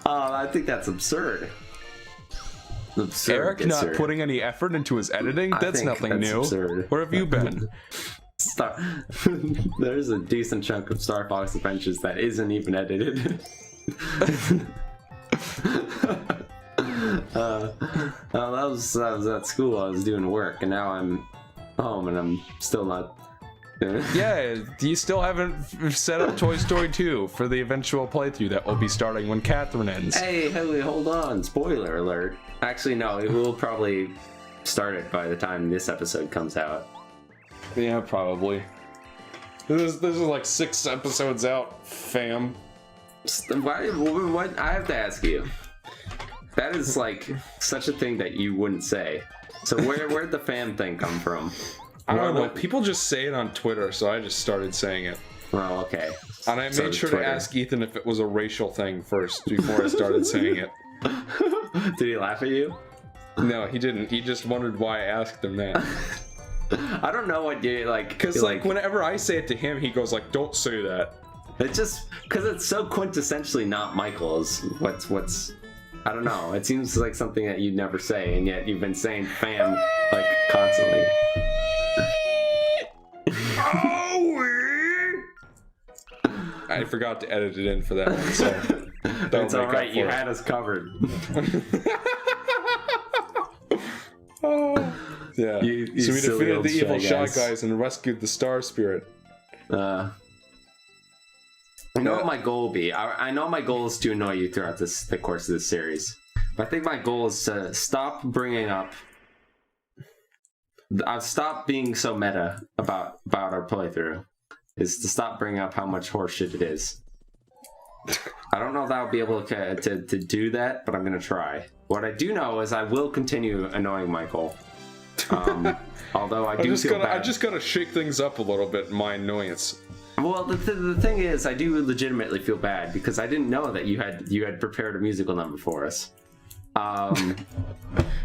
I think that's absurd. Absurd. Eric not putting any effort into his editing? That's nothing new. Absurd. Where have you been? There's a decent chunk of Star Fox Adventures that isn't even edited. That was at school. I was doing work, and now I'm home, and I'm still not. Yeah, you still haven't set up Toy Story 2 for the eventual playthrough that will be starting when Catherine ends. Hey, hold on! Spoiler alert. Actually, no. It will probably start it by the time this episode comes out. Yeah, probably. This is like 6 episodes out, fam. What? I have to ask you. That is like such a thing that you wouldn't say. So where'd the fan thing come from? I don't know. People just say it on Twitter, so I just started saying it. Well, okay. And I made sure to ask Ethan if it was a racial thing first before I started saying it. Did he laugh at you? No, he didn't. He just wondered why I asked him that. I don't know what you like. Because like whenever I say it to him, he goes like, "Don't say that." It's just because it's so quintessentially not Michael's. What's I don't know. It seems like something that you'd never say, and yet you've been saying "fam" like constantly. I forgot to edit it in for that one, so it's all right. You had us covered. Yeah. You so we defeated the evil Shy Guys. Guys and rescued the Star Spirit. I know what my goal will be. I know my goal is to annoy you throughout the course of this series. But I think my goal is to stop bringing up. I'll stop being so meta about our playthrough. Is to stop bringing up how much horseshit it is. I don't know if I'll be able to do that, but I'm gonna try. What I do know is I will continue annoying Michael. Although I do feel bad. I just gotta shake things up a little bit in my annoyance. Well, the thing is, I do legitimately feel bad because I didn't know that you had prepared a musical number for us. I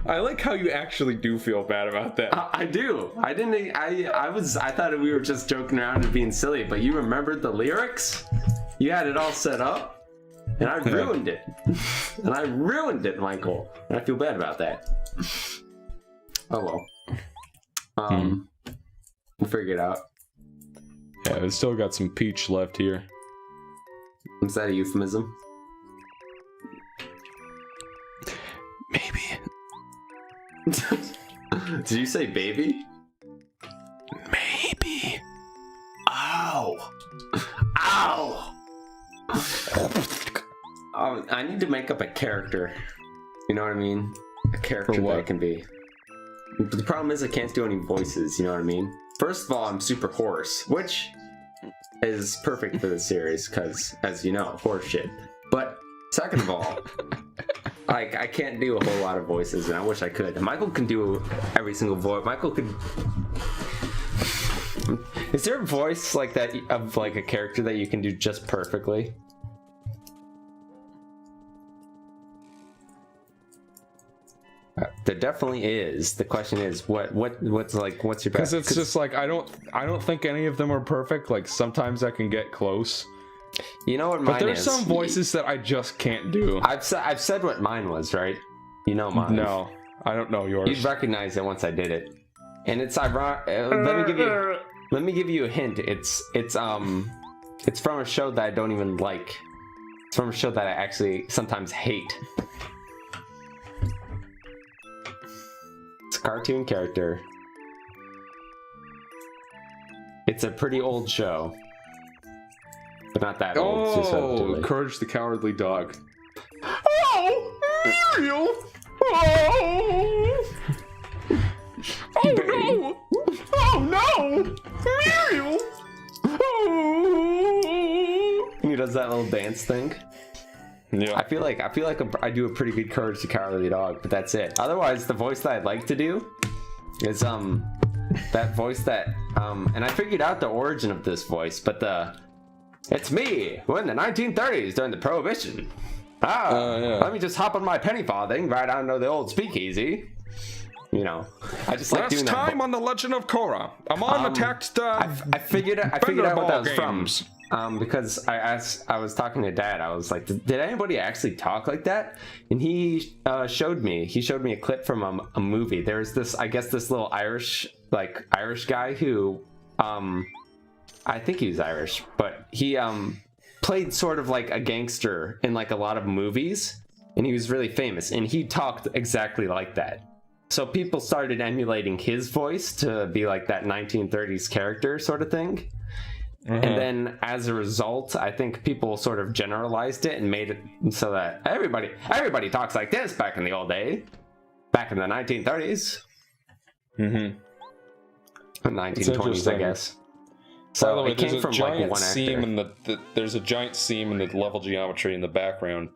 like how you actually do feel bad about that. I do. I didn't. I thought we were just joking around and being silly, but you remembered the lyrics. You had it all set up, and I ruined it. And I ruined it, Michael. And I feel bad about that. Oh well. We'll figure it out. Yeah, we still got some peach left here. Is that a euphemism? Maybe. Did you say baby? Maybe. Ow! Ow! I need to make up a character. You know what I mean? A character that I can be. But the problem is I can't do any voices, you know what I mean? First of all, I'm super hoarse, which is perfect for this series, because, as you know, horse shit. But, second of all, I can't do a whole lot of voices, and I wish I could. And Michael can do every single voice. Michael could... Is there a voice like that, of like a character that you can do just perfectly? There definitely is. The question is, what's your best? Because it's just like I don't think any of them are perfect. Like sometimes I can get close. You know what mine is? But there's some voices that I just can't do. I've said what mine was, right? You know mine. No, I don't know yours. You'd recognize it once I did it, and it's ironic. Let me give you a hint. It's from a show that I don't even like. It's from a show that I actually sometimes hate. It's a cartoon character. It's a pretty old show. But not that old. It's just relatively. Courage the Cowardly Dog. Oh, Muriel! Oh! Oh no! Oh no! Muriel! Oh! He does that little dance thing. Yeah. I feel like I do a pretty good Courage the Cowardly Dog, but that's it. Otherwise, the voice that I'd like to do is that voice that and I figured out the origin of this voice, but it's me in the 1930s during the Prohibition. Let me just hop on my penny farthing right out into the old speakeasy. You know, I just like doing that. Last time on the Legend of Korra, Amon attacked the. I figured out what that was from. because I was talking to Dad. I was like, did anybody actually talk like that? And he showed me a clip from a movie. There's this, I guess, this little Irish guy who, I think he was Irish, but he played sort of like a gangster in like a lot of movies, and he was really famous, and he talked exactly like that. So people started emulating his voice to be like that 1930s character sort of thing. And then as a result, I think people sort of generalized it and made it so that everybody talks like this back in the old day, back in the 1930s. 1920s, I guess. So by the way, it came from like one actor. There's a giant seam in the level geometry in the background.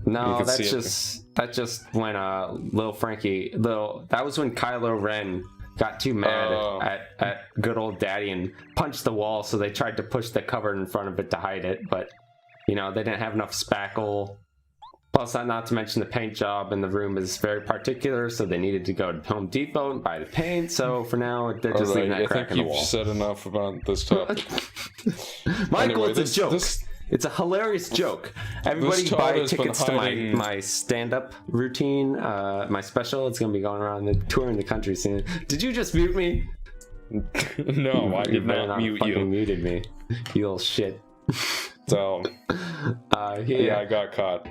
No, that's just when that was when Kylo Ren got too mad at good old Daddy and punched the wall, so they tried to push the cover in front of it to hide it, but you know, they didn't have enough spackle. Plus, not to mention the paint job in the room is very particular, so they needed to go to Home Depot and buy the paint. So for now, they're just leaving that crack in the wall. I think you've said enough about this topic. Michael, anyway, it's a joke. It's a hilarious joke. Everybody buy tickets to my stand-up routine, my special. It's going to be going around touring the country soon. Did you just mute me? No, I did not mute you. You muted me. You little shit. So, yeah, I got caught.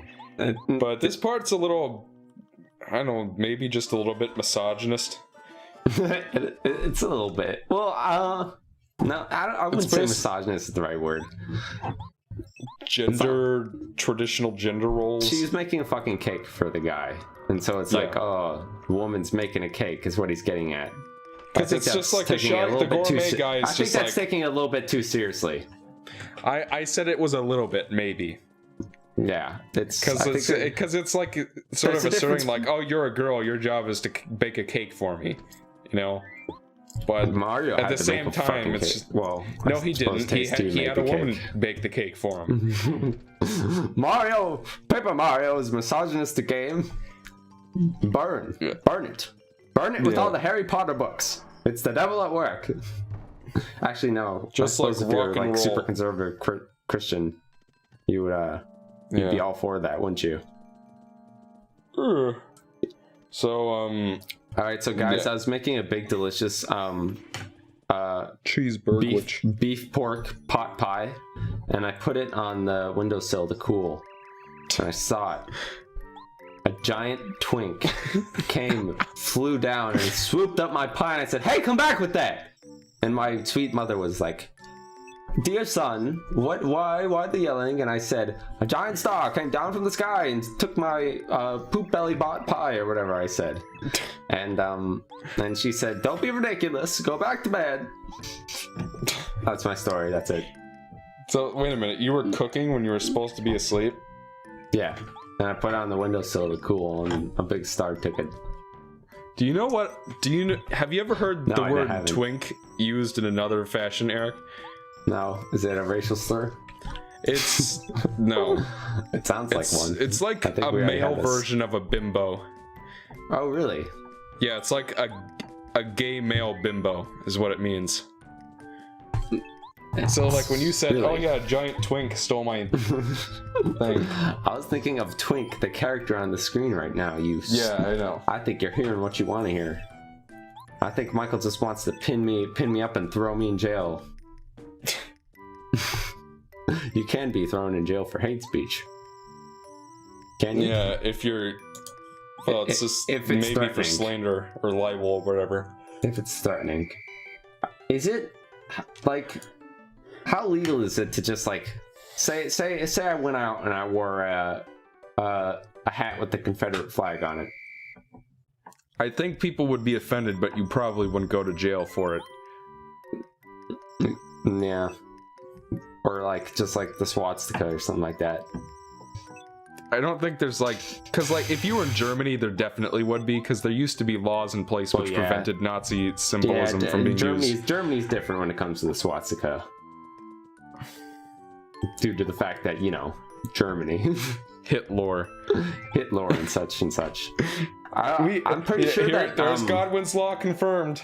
But this part's a little, I don't know, maybe just a little bit misogynist. It's a little bit. Well, no, I wouldn't say misogynist is the right word. Traditional gender roles. She's making a fucking cake for the guy, and so it's like, oh, the woman's making a cake is what he's getting at. Because it's just like the gourmet guy is just like... I think that's taking it a little bit too seriously. I said it was a little bit, maybe. Yeah, it's because it's like sort of asserting like, oh, you're a girl, your job is to bake a cake for me, you know. But Mario at the same time, it's just, well, no, he didn't. He had a woman bake the cake for him. Paper Mario is a misogynistic game. Burn it with all the Harry Potter books. It's the devil at work. Actually, no. Just like if you're like super conservative Christian, you would you'd be all for that, wouldn't you? So all right, so guys, I was making a big delicious cheeseburger beef pork pot pie, and I put it on the windowsill to cool, and I saw it. A giant twink flew down and swooped up my pie, and I said, "Hey, come back with that!" And my sweet mother was like, "Dear son, why the yelling?" And I said, "A giant star came down from the sky and took my poop belly bot pie," or whatever I said. And she said, "Don't be ridiculous. Go back to bed." That's my story. That's it. So wait a minute. You were cooking when you were supposed to be asleep? Yeah. And I put it on the windowsill to cool, and a big star took it. Do you know what? Have you ever heard the word twink used in another fashion, Eric? No. Is it a racial slur? It's no. It sounds like one. It's like a male version of a bimbo. Oh, really? Yeah, it's like a gay male bimbo is what it means. So like when you said, really? "Oh yeah, giant twink stole my thing," I was thinking of Twink, the character on the screen right now. Yeah, I know. I think you're hearing what you want to hear. I think Michael just wants to pin me up and throw me in jail. You can be thrown in jail for hate speech. Can you? Yeah, if you're... Well, it's just maybe for slander or libel or whatever. If it's threatening. Is it, like... How legal is it to just, like... Say I went out and I wore a hat with the Confederate flag on it. I think people would be offended, but you probably wouldn't go to jail for it. Yeah. Or like, just like the swastika or something like that. I don't think there's like, because like if you were in Germany, there definitely would be, because there used to be laws in place which prevented Nazi symbolism from being used. Germany's different when it comes to the swastika. Due to the fact that, you know, Germany. Hitler and such and such. I'm pretty sure that... There's Godwin's Law confirmed.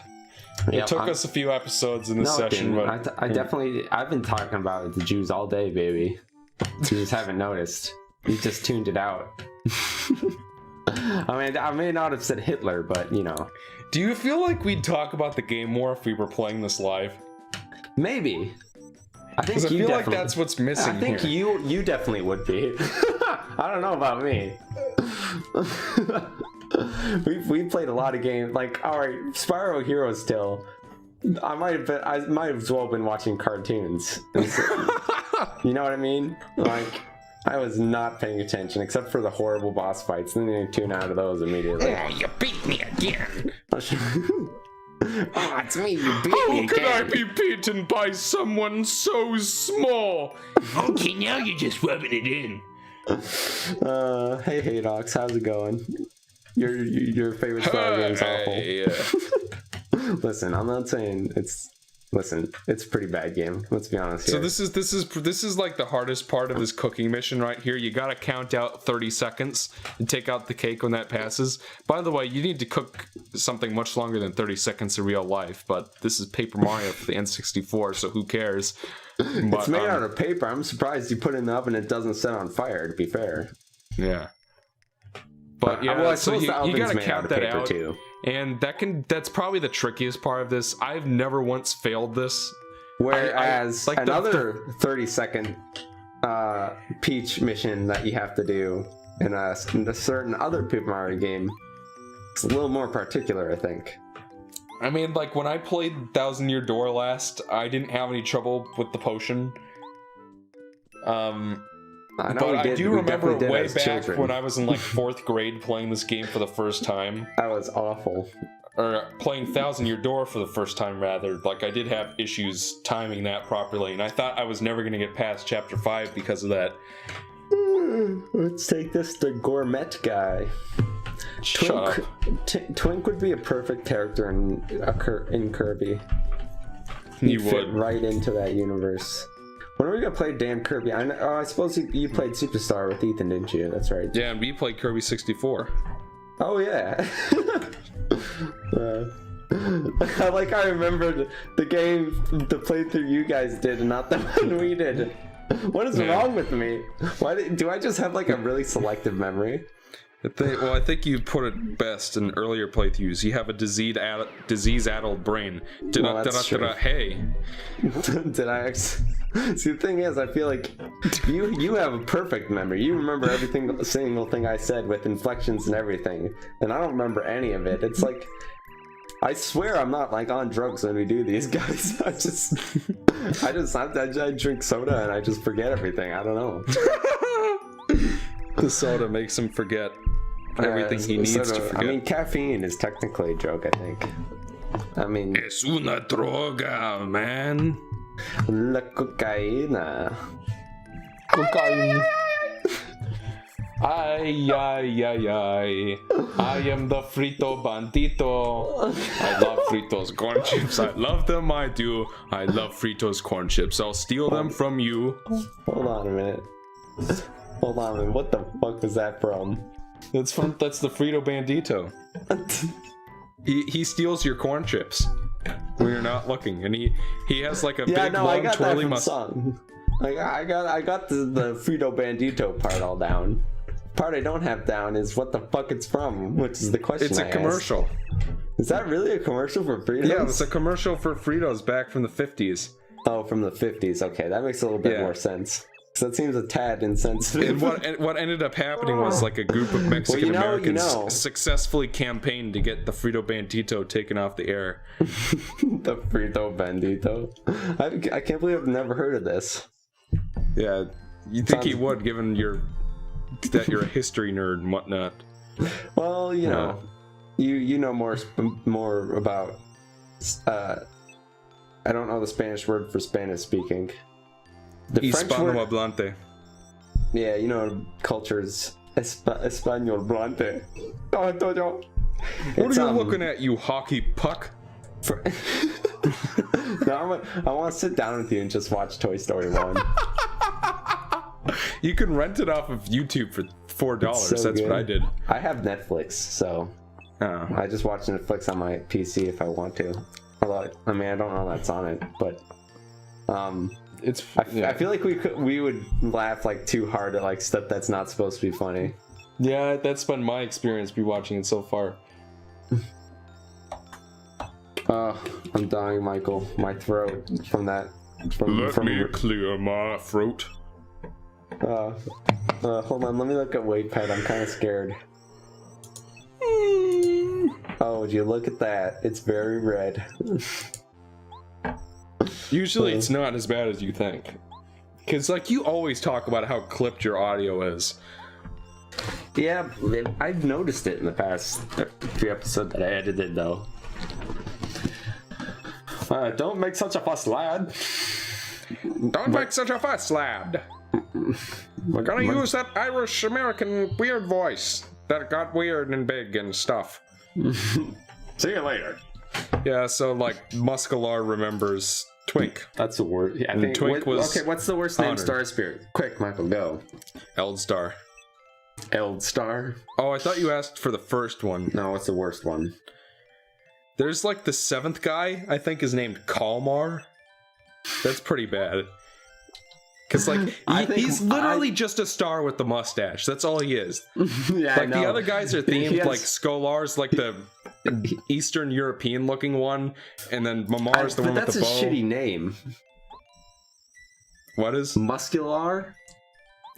It took us a few episodes in this session, but I've been talking about the Jews all day, baby. You just haven't noticed. You just tuned it out. I mean, I may not have said Hitler, but you know. Do you feel like we'd talk about the game more if we were playing this live? Maybe. I feel like that's what's missing. I think you definitely would be. I don't know about me. we played a lot of games. Like, all right, Spyro Heroes still. I might have as well been watching cartoons. You know what I mean? Like, I was not paying attention except for the horrible boss fights, and then you tune out of those immediately. Oh, you beat me again. Oh, it's me, you beat me again. How could I be beaten by someone so small? Okay, now you're just rubbing it in. Hey Haydox, how's it going? Your favorite Spyro game is awful. Listen, I'm not saying it's a pretty bad game. Let's be honest here. So this is like the hardest part of this cooking mission right here. You gotta count out 30 seconds and take out the cake when that passes. By the way, you need to cook something much longer than 30 seconds in real life, but this is Paper Mario for the N64, so who cares? But, it's made out of paper. I'm surprised you put it in the oven and it doesn't set on fire, to be fair. Yeah. But yeah, well, so you gotta count that out. Too. And that's probably the trickiest part of this. I've never once failed this. Whereas like another 30-second Peach mission that you have to do in a certain other Paper Mario game, it's a little more particular, I think. I mean, like when I played Thousand Year Door last, I didn't have any trouble with the potion. I do remember way back when I was in like 4th grade playing this game for the first time. That was awful. Or playing Thousand Year Door for the first time, rather. Like, I did have issues timing that properly, and I thought I was never going to get past Chapter 5 because of that. Let's take this to Gourmet Guy. Shut up. Twink would be a perfect character in Kirby. He would. Fit right into that universe. When are we gonna play damn Kirby? I suppose you played Superstar with Ethan, didn't you? That's right. Yeah, and we played Kirby 64. Oh yeah. I remembered the game, the playthrough you guys did, and not the one we did. What is wrong with me? Why do I just have like a really selective memory? I think you put it best in earlier playthroughs. You have a disease-addled brain. Hey. Did I actually? See, the thing is, I feel like you have a perfect memory. You remember every single thing I said with inflections and everything, and I don't remember any of it. It's like, I swear I'm not like on drugs when we do these, guys. I drink soda and I just forget everything. I don't know. The soda makes him forget everything he needs to forget. I mean, caffeine is technically a joke, I think. I mean, es una droga, man. La cocaína. Cocaine. Ay, ay, ay, ay. I am the Frito Bandito. I love Fritos corn chips. I love them, I do. I love Fritos corn chips. I'll steal them from you. Hold on a minute. Hold on a minute. What the fuck was that from? That's the Frito Bandito. He steals your corn chips when you're not looking, and he has like a big long twirly mustache. I got the Frito Bandito part all down. The part I don't have down is what the fuck it's from, which is the question. It's a commercial. Is that really a commercial for Fritos? Yeah, it's a commercial for Fritos back from the 50s. Oh, from the 50s. Okay, that makes a little bit more sense. So that seems a tad insensitive. And what ended up happening was like a group of Mexican Americans successfully campaigned to get the Frito Bandito taken off the air. The Frito Bandito. I can't believe I've never heard of this. Yeah, you'd think he would, given that you're a history nerd and whatnot. Well, you know, you know more about. I don't know the Spanish word for Spanish speaking. The French word, hablante. Yeah, you know, culture's español hablante. What are you looking at, you hockey puck? No, I want to sit down with you and just watch Toy Story 1. You can rent it off of YouTube for $4. So that's good. what I did. I have Netflix, so I just watch Netflix on my PC if I want to. Although, I mean, I don't know that's on it, but Yeah. I feel like we would laugh like too hard at like stuff that's not supposed to be funny. Yeah, that's been my experience be watching it so far. I'm dying, Michael. My throat from that. Let me clear my throat. Hold on, let me look at WavePad. I'm kind of scared. Oh, would you look at that? It's very red. Usually it's not as bad as you think. Because, like, you always talk about how clipped your audio is. Yeah, I've noticed it in the past few episodes that I edited, though. Don't make such a fuss, lad. Don't make such a fuss, lad. We're gonna use that Irish American weird voice that got weird and big and stuff. See you later. Yeah, so, like, Muscular remembers Twink. That's the word. Yeah, I think Twink was okay, what's the worst name? honored. Star Spirit. Quick, Michael, go. Eldstar. Eldstar? Oh, I thought you asked for the first one. No, what's the worst one? There's, like, the 7th guy, I think, is named Kalmar. That's pretty bad. Because, like, he's literally just a star with the mustache. That's all he is. Yeah, like, the other guys are themed, like, Skolar's, like, the Eastern European-looking one, and then Mamar's the one with the bow. That's a shitty name. What is? Muscular?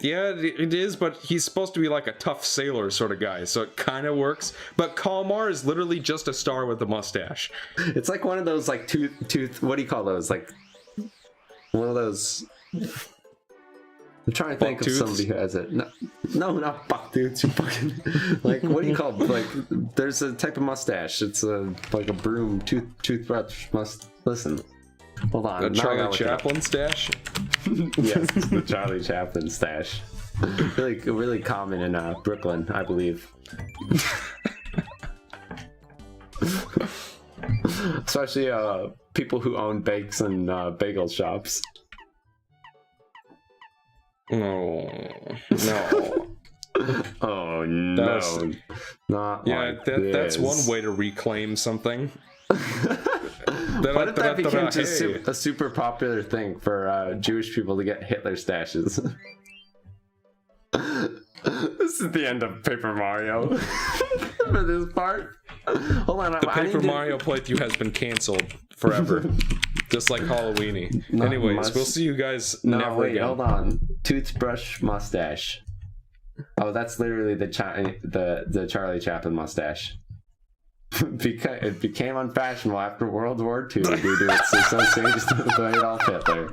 Yeah, it is, but he's supposed to be, like, a tough sailor sort of guy, so it kind of works. But Kalmar is literally just a star with a mustache. It's like one of those, like, tooth... What do you call those? Like, one of those... I'm trying to think of somebody who has it. No, not buck dudes. You fucking like, what do you call it? Like, there's a type of mustache. It's like a broom toothbrush. Listen. Hold on. The Charlie Chaplin stash. Yes, it's the Charlie Chaplin stash. Really common in Brooklyn, I believe. Especially people who own bakes and bagel shops. No. Oh no. Not yeah, like that's this. one way to reclaim something. What if that became just a super popular thing for Jewish people to get Hitler stashes? This is the end of Paper Mario for this part. Hold on, the Paper Mario playthrough has been canceled forever, just like Halloweeny. Anyways, we'll see you guys never again. Hold on, toothbrush mustache. Oh, that's literally the Charlie Chaplin mustache. It became unfashionable after World War II due to its association with Adolf Hitler.